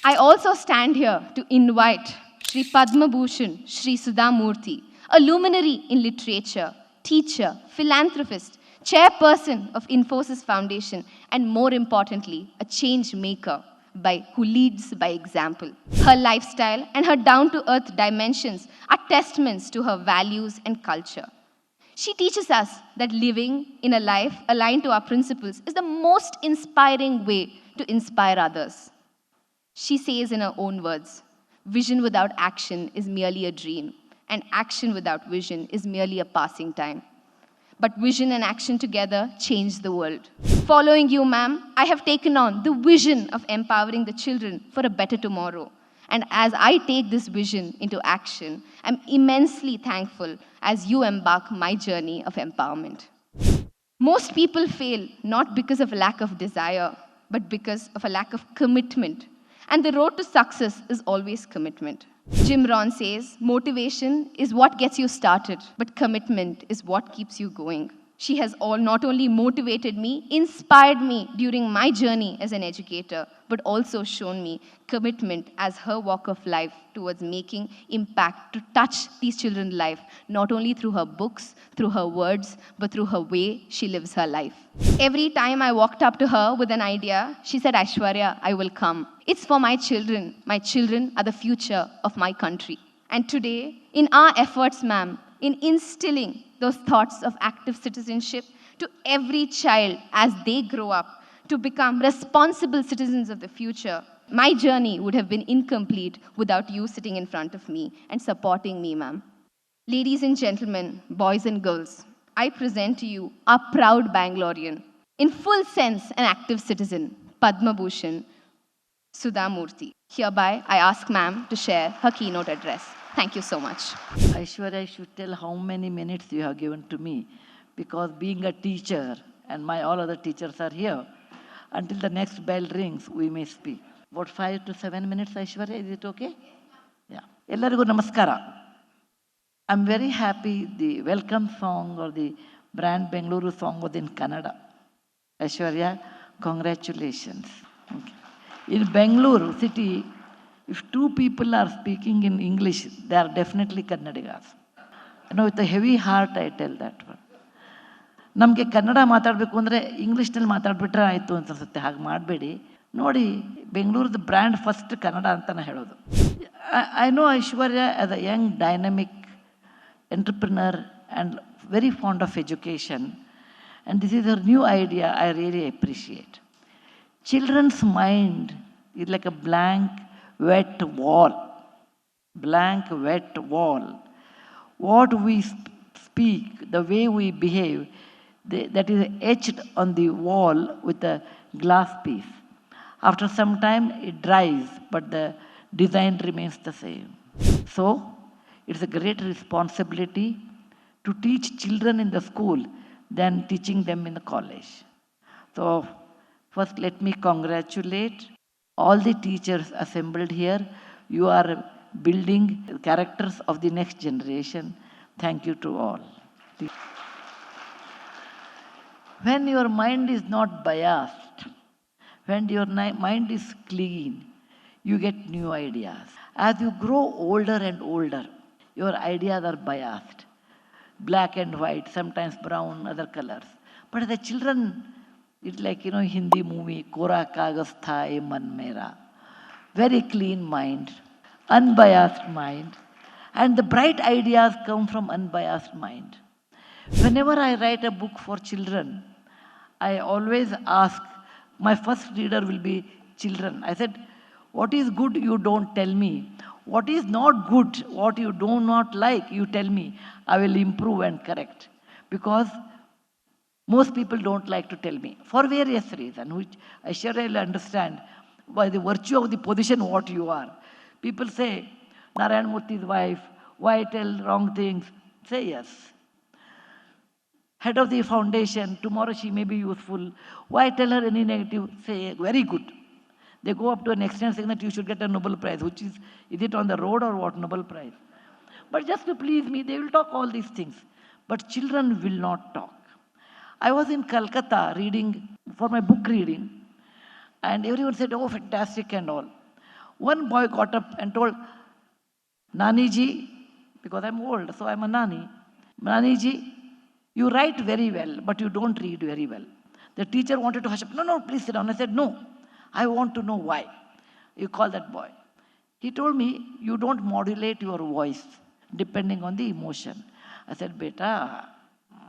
I also stand here to invite Sri Padma Bhushan, Sri Sudha Murty, a luminary in literature, teacher, philanthropist, chairperson of Infosys Foundation, and more importantly, a change maker who leads by example. Her lifestyle and her down-to-earth dimensions are testaments to her values and culture. She teaches us that living in a life aligned to our principles is the most inspiring way to inspire others. She says in her own words, vision without action is merely a dream, and action without vision is merely a passing time. But vision and action together change the world. Following you, ma'am, I have taken on the vision of empowering the children for a better tomorrow. And as I take this vision into action, I'm immensely thankful as you embark my journey of empowerment. Most people fail not because of a lack of desire, but because of a lack of commitment. And the road to success is always commitment. Jim Rohn says, motivation is what gets you started, but commitment is what keeps you going. She has not only motivated me, inspired me during my journey as an educator, but also shown me commitment as her walk of life towards making impact to touch these children's life, not only through her books, through her words, but through her way she lives her life. Every time I walked up to her with an idea, she said, Aishwarya, I will come. It's for my children. My children are the future of my country. And today, in our efforts, ma'am, in instilling those thoughts of active citizenship to every child as they grow up to become responsible citizens of the future, my journey would have been incomplete without you sitting in front of me and supporting me, ma'am. Ladies and gentlemen, boys and girls, I present to you our proud Bangalorean, in full sense an active citizen, Padma Bhushan, Sudha Murty. Hereby, I ask ma'am to share her keynote address. Thank you so much. Aishwarya, I should tell how many minutes you have given to me, because being a teacher, and my all other teachers are here, until the next bell rings, we may speak. About 5 to 7 minutes, Aishwarya, is it okay? Yeah. Ellarigu namaskara. I'm very happy the welcome song or the brand Bengaluru song was in Kannada. Aishwarya, congratulations. Okay. In Bengaluru city, if two people are speaking in English, they are definitely Kannadigas. With a heavy heart, I tell that one. ನಮಗೆ ಕನ್ನಡ ಮಾತಾಡಬೇಕು ಅಂದರೆ ಇಂಗ್ಲೀಷ್ನಲ್ಲಿ ಮಾತಾಡ್ಬಿಟ್ರೆ ಆಯಿತು ಅಂತ ಅನ್ಸುತ್ತೆ. ಹಾಗೆ ಮಾಡಬೇಡಿ. ನೋಡಿ, ಬೆಂಗಳೂರದ ಬ್ರ್ಯಾಂಡ್ ಫಸ್ಟ್ ಕನ್ನಡ ಅಂತಲೇ ಹೇಳೋದು. I know Aishwarya as a young dynamic entrepreneur and very fond of education. And this is our new idea I really appreciate. Children's mind is like a blank, wet wall. Blank, wet wall. What we speak, the way we behave, that is etched on the wall with a glass piece. After some time, it dries, but the design remains the same. So, it's a great responsibility to teach children in the school than teaching them in the college. So, first, let me congratulate all the teachers assembled here. You are building characters of the next generation. Thank you to all. When your mind is not biased, when your mind is clean, you get new ideas. As you grow older and older, your ideas are biased. Black and white, sometimes brown, other colors. But as the children, it's like, Hindi movie, Kora Kagas Tha Ye Man Mera. Very clean mind, unbiased mind. And the bright ideas come from unbiased mind. Whenever I write a book for children, I always ask, my first reader will be children. I said, what is good, you don't tell me. What is not good, what you do not like, you tell me. I will improve and correct. Because most people don't like to tell me, for various reasons, which I surely understand by the virtue of the position what you are. People say, Narayan Murthy's wife, why tell wrong things? Say yes. Head of the foundation, tomorrow she may be useful. Why tell her any negative? Say, very good. They go up to an extent saying that you should get a Nobel Prize, which is it on the road or what, Nobel Prize? But just to please me, they will talk all these things. But children will not talk. I was in Calcutta reading, for my book reading, and everyone said, oh, fantastic and all. One boy got up and told, Nani ji, because I'm old, so I'm a Nani. Nani ji, you write very well, but you don't read very well. The teacher wanted to hush up. No, no, please sit down. I said, no, I want to know why. You call that boy. He told me, you don't modulate your voice depending on the emotion. I said, beta,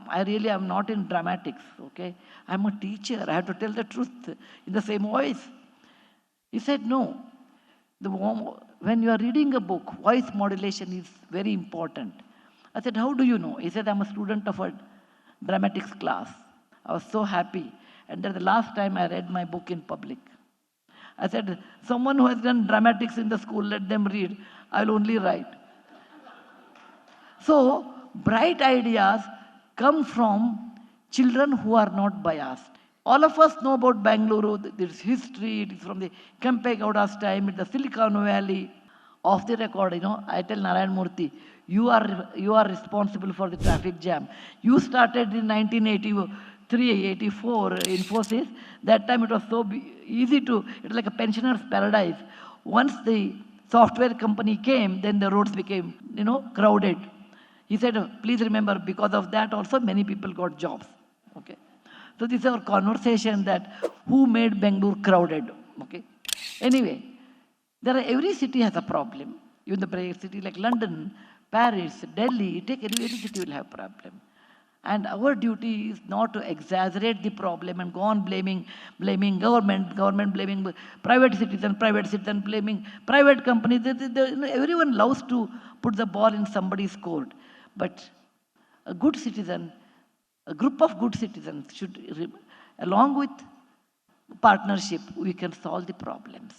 I really am not in dramatics, okay? I'm a teacher. I have to tell the truth in the same voice. He said, no. When you are reading a book, voice modulation is very important. I said, how do you know? He said, I'm a student of a dramatics class. I was so happy. And that's the last time I read my book in public. I said, someone who has done dramatics in the school, let them read. I'll only write. So, bright ideas come from children who are not biased. All of us know about Bengaluru. There's history. It is from the Kempegowda's time. It's the Silicon Valley. Off the record, I tell Narayan Murthy, you are responsible for the traffic jam. You started in 1983, 84 Infosys. That time it was so easy it was like a pensioner's paradise. Once the software company came, then the roads became, crowded. He said, please remember, because of that also many people got jobs. Okay. So this is our conversation that who made Bengaluru crowded. Okay. Anyway, every city has a problem. Even the big city like London, Paris, Delhi, take every city will have a problem. And our duty is not to exaggerate the problem and go on blaming government blaming private citizen blaming private companies. Everyone loves to put the ball in somebody's court. But a good citizen, a group of good citizens should, along with partnership, we can solve the problems.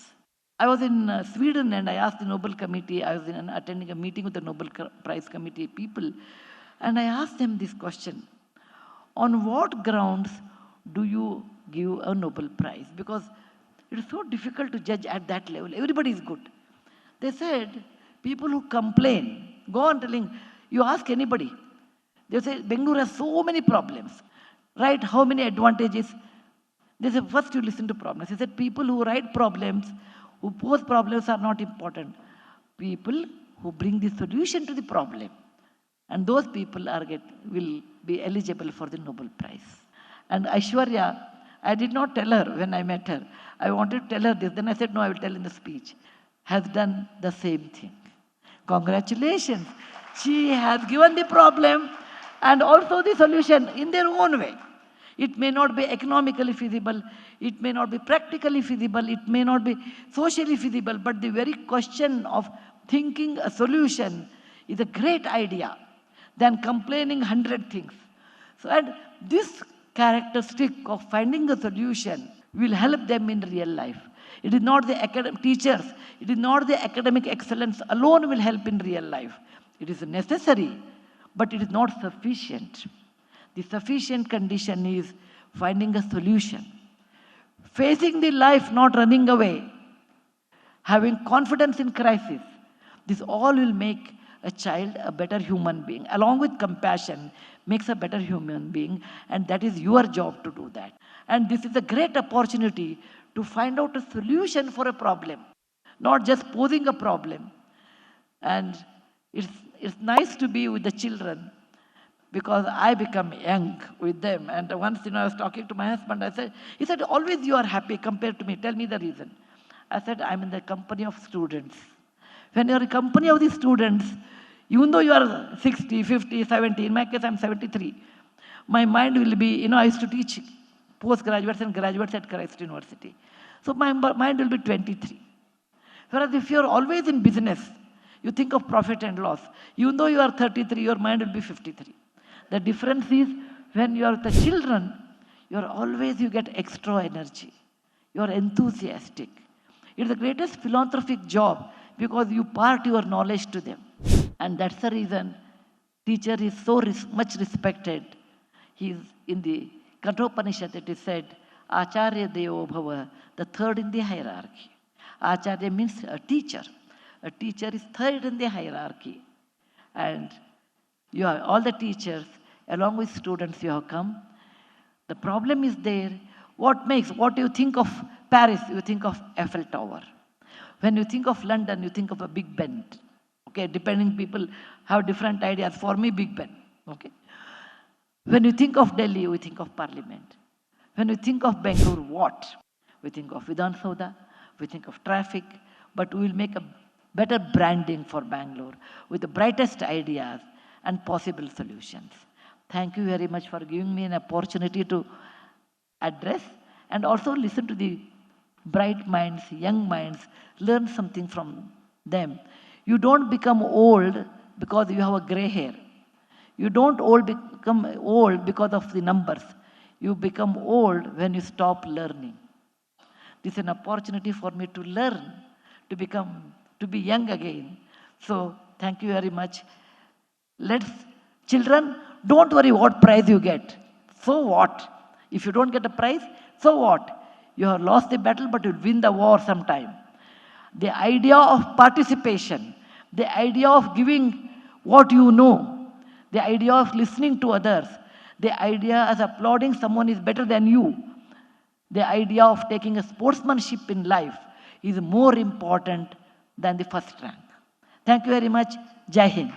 I was in Sweden and I asked the Nobel Committee, I was attending a meeting with the Nobel Prize Committee people, and I asked them this question: on what grounds do you give a Nobel Prize? Because it is so difficult to judge at that level. Everybody is good. They said, people who complain, go on telling, you ask anybody, they say, Bengaluru has so many problems, right? How many advantages? They say, first you listen to problems. They said, people who write problems, who pose problems are not important. People who bring the solution to the problem. And those people will be eligible for the Nobel Prize. And Aishwarya, I did not tell her when I met her. I wanted to tell her this. Then I said, no, I will tell in the speech. Has done the same thing. Congratulations. She has given the problem and also the solution in their own way. It may not be economically feasible. It may not be practically feasible. It may not be socially feasible. But the very question of thinking a solution is a great idea than complaining 100 things. So, and this characteristic of finding a solution will help them in real life. It is not the academic teachers, it is not the academic excellence alone will help in real life. It is necessary, but it is not sufficient. The sufficient condition is finding a solution. Facing the life, not running away. Having confidence in crisis. This all will make a child a better human being. Along with compassion, makes a better human being. And that is your job to do that. And this is a great opportunity to find out a solution for a problem. Not just posing a problem. And it's nice to be with the children, because I become young with them. And once, I was talking to my husband, he said, always you are happy compared to me. Tell me the reason. I said, I'm in the company of students. When you're in the company of the students, even though you are 60, 50, 70, in my case, I'm 73, my mind will be, I used to teach postgraduates and graduates at Christ University. So my mind will be 23. Whereas if you're always in business, you think of profit and loss. Even though you are 33, your mind will be 53. The difference is when you are with the children, you get extra energy. You are enthusiastic. It's the greatest philanthropic job because you part your knowledge to them. And that's the reason teacher is so much respected. He is in the Kathopanishad, it is said, Acharya Devo Bhava, the third in the hierarchy. Acharya means a teacher. A teacher is third in the hierarchy. And you are all the teachers, along with students you have come. The problem is there. What do you think of Paris? You think of Eiffel Tower. When you think of London, you think of a Big Ben. Okay, depending people have different ideas. For me, Big Ben. Okay. When you think of Delhi, we think of Parliament. When you think of Bengaluru, what? We think of Vidhan Soda, we think of traffic, but we will make a better branding for Bangalore with the brightest ideas and possible solutions. Thank you very much for giving me an opportunity to address and also listen to the bright minds, young minds, learn something from them. You don't become old because you have a gray hair. You don't become old because of the numbers. You become old when you stop learning. This is an opportunity for me to learn, to be young again. So thank you very much. Children, don't worry what prize you get. So what? If you don't get a prize, so what? You have lost the battle, but you'll win the war sometime. The idea of participation, the idea of giving what you know, the idea of listening to others, the idea of applauding someone is better than you, the idea of taking a sportsmanship in life is more important than the first rank. Thank you very much. Jai Hind.